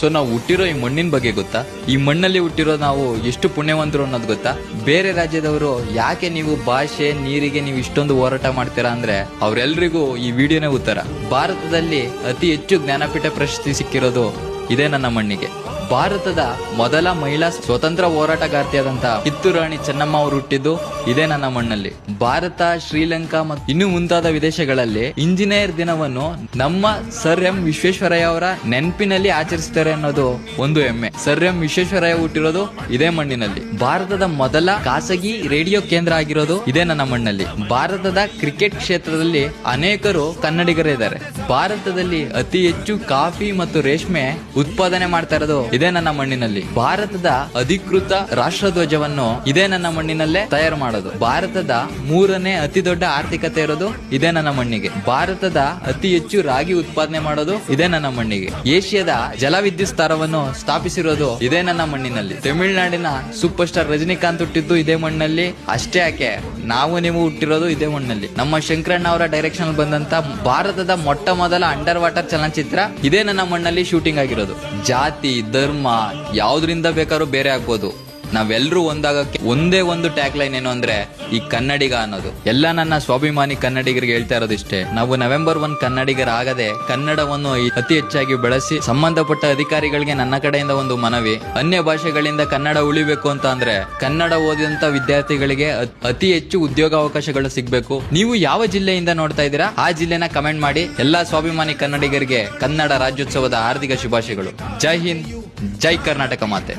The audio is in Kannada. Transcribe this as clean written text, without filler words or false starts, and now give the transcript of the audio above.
ಸೊ ನಾವು ಹುಟ್ಟಿರೋ ಈ ಮಣ್ಣಿನ ಬಗ್ಗೆ ಗೊತ್ತಾ? ಈ ಮಣ್ಣಲ್ಲಿ ಹುಟ್ಟಿರೋ ನಾವು ಎಷ್ಟು ಪುಣ್ಯವಂತರು ಅನ್ನೋದು ಗೊತ್ತಾ? ಬೇರೆ ರಾಜ್ಯದವರು ಯಾಕೆ ನೀವು ಭಾಷೆ ನೀರಿಗೆ ನೀವು ಇಷ್ಟೊಂದು ಹೋರಾಟ ಮಾಡ್ತೀರಾ ಅಂದ್ರೆ ಅವ್ರೆಲ್ರಿಗೂ ಈ ವಿಡಿಯೋನೇ ಉತ್ತರ. ಭಾರತದಲ್ಲಿ ಅತಿ ಹೆಚ್ಚು ಜ್ಞಾನಪೀಠ ಪ್ರಶಸ್ತಿ ಸಿಕ್ಕಿರೋದು ಇದೇ ನನ್ನ ಮಣ್ಣಿಗೆ. ಭಾರತದ ಮೊದಲ ಮಹಿಳಾ ಸ್ವತಂತ್ರ ಹೋರಾಟಗಾರ್ತಿಯಾದಂತ ಕಿತ್ತೂರು ರಾಣಿ ಚೆನ್ನಮ್ಮ ಅವರು ಹುಟ್ಟಿದ್ದು ಇದೇ ನನ್ನ ಮಣ್ಣಲ್ಲಿ. ಭಾರತ, ಶ್ರೀಲಂಕಾ ಮತ್ತು ಇನ್ನೂ ಮುಂತಾದ ವಿದೇಶಗಳಲ್ಲಿ ಇಂಜಿನಿಯರ್ ದಿನವನ್ನು ನಮ್ಮ ಸರ್ ಎಂ ವಿಶ್ವೇಶ್ವರಯ್ಯ ಅವರ ನೆನಪಿನಲ್ಲಿ ಆಚರಿಸುತ್ತಾರೆ ಅನ್ನೋದು ಒಂದು ಹೆಮ್ಮೆ. ಸರ್ ಎಂ ವಿಶ್ವೇಶ್ವರಯ್ಯ ಹುಟ್ಟಿರೋದು ಇದೇ ಮಣ್ಣಿನಲ್ಲಿ. ಭಾರತದ ಮೊದಲ ಖಾಸಗಿ ರೇಡಿಯೋ ಕೇಂದ್ರ ಆಗಿರೋದು ಇದೇ ನನ್ನ ಮಣ್ಣಲ್ಲಿ. ಭಾರತದ ಕ್ರಿಕೆಟ್ ಕ್ಷೇತ್ರದಲ್ಲಿ ಅನೇಕರು ಕನ್ನಡಿಗರೇ ಇದ್ದಾರೆ. ಭಾರತದಲ್ಲಿ ಅತಿ ಹೆಚ್ಚು ಕಾಫಿ ಮತ್ತು ರೇಷ್ಮೆ ಉತ್ಪಾದನೆ ಮಾಡ್ತಾ ಇರೋದು ಇದೇ ನನ್ನ ಮಣ್ಣಿನಲ್ಲಿ. ಭಾರತದ ಅಧಿಕೃತ ರಾಷ್ಟ್ರಧ್ವಜವನ್ನು ಇದೇ ನನ್ನ ಮಣ್ಣಿನಲ್ಲೇ ತಯಾರು ಮಾಡೋದು. ಭಾರತದ 3ನೇ ಅತಿ ದೊಡ್ಡ ಆರ್ಥಿಕತೆ ಇರೋದು ಇದೇ ನನ್ನ ಮಣ್ಣಿಗೆ. ಭಾರತದ ಅತಿ ಹೆಚ್ಚು ರಾಗಿ ಉತ್ಪಾದನೆ ಮಾಡೋದು ಇದೇ ನನ್ನ ಮಣ್ಣಿಗೆ. ಏಷ್ಯಾದ ಜಲವಿದ್ಯುತ್ ಸ್ಥಾವರವನ್ನು ಸ್ಥಾಪಿಸಿರೋದು ಇದೇ ನನ್ನ ಮಣ್ಣಿನಲ್ಲಿ. ತಮಿಳುನಾಡಿನ ಸೂಪರ್ ಸ್ಟಾರ್ ರಜನಿಕಾಂತ್ ಹುಟ್ಟಿದ್ದು ಇದೇ ಮಣ್ಣಲ್ಲಿ. ಅಷ್ಟೇ ಯಾಕೆ, ನಾವು ನೀವು ಹುಟ್ಟಿರೋದು ಇದೇ ಮಣ್ಣಲ್ಲಿ. ನಮ್ಮ ಶಂಕರಣ್ಣ ಅವರ ಡೈರೆಕ್ಷನ್ ಬಂದಂತ ಭಾರತದ ಮೊಟ್ಟ ಮೊದಲ ಅಂಡರ್ ವಾಟರ್ ಚಲನಚಿತ್ರ ಇದೇ ನನ್ನ ಮಣ್ಣಲ್ಲಿ ಶೂಟಿಂಗ್ ಆಗಿರೋದು. ಜಾತಿ, ಧರ್ಮ ಯಾವ್ದ್ರಿಂದ ಬೇಕಾದ್ರೂ ಬೇರೆ ಆಗ್ಬೋದು, ನಾವೆಲ್ಲರೂ ಒಂದಾಗಕ್ಕೆ ಒಂದೇ ಒಂದು ಟ್ಯಾಗ್ ಲೈನ್ ಏನು ಅಂದ್ರೆ ಈ ಕನ್ನಡಿಗ ಅನ್ನೋದು. ಎಲ್ಲ ನನ್ನ ಸ್ವಾಭಿಮಾನಿ ಕನ್ನಡಿಗರಿಗೆ ಹೇಳ್ತಾ ಇರೋದಿಷ್ಟೇ, ನಾವು ನವೆಂಬರ್ 1 ಕನ್ನಡಿಗರಾಗದೆ ಕನ್ನಡವನ್ನು ಅತಿ ಹೆಚ್ಚಾಗಿ ಬಳಸಿ ಸಂಬಂಧಪಟ್ಟ ಅಧಿಕಾರಿಗಳಿಗೆ ನನ್ನ ಕಡೆಯಿಂದ ಒಂದು ಮನವಿ, ಅನ್ಯ ಭಾಷೆಗಳಿಂದ ಕನ್ನಡ ಉಳಿಬೇಕು ಅಂತ ಅಂದ್ರೆ ಕನ್ನಡ ಓದಿದಂತ ವಿದ್ಯಾರ್ಥಿಗಳಿಗೆ ಅತಿ ಹೆಚ್ಚು ಉದ್ಯೋಗಾವಕಾಶಗಳು ಸಿಗ್ಬೇಕು. ನೀವು ಯಾವ ಜಿಲ್ಲೆಯಿಂದ ನೋಡ್ತಾ ಇದ್ದೀರಾ ಆ ಜಿಲ್ಲೆನ ಕಮೆಂಟ್ ಮಾಡಿ. ಎಲ್ಲಾ ಸ್ವಾಭಿಮಾನಿ ಕನ್ನಡಿಗರಿಗೆ ಕನ್ನಡ ರಾಜ್ಯೋತ್ಸವದ ಹಾರ್ದಿಕ ಶುಭಾಶಯಗಳು. ಜೈ ಹಿಂದ್, ಜೈ ಕರ್ನಾಟಕ ಮಾತೆ.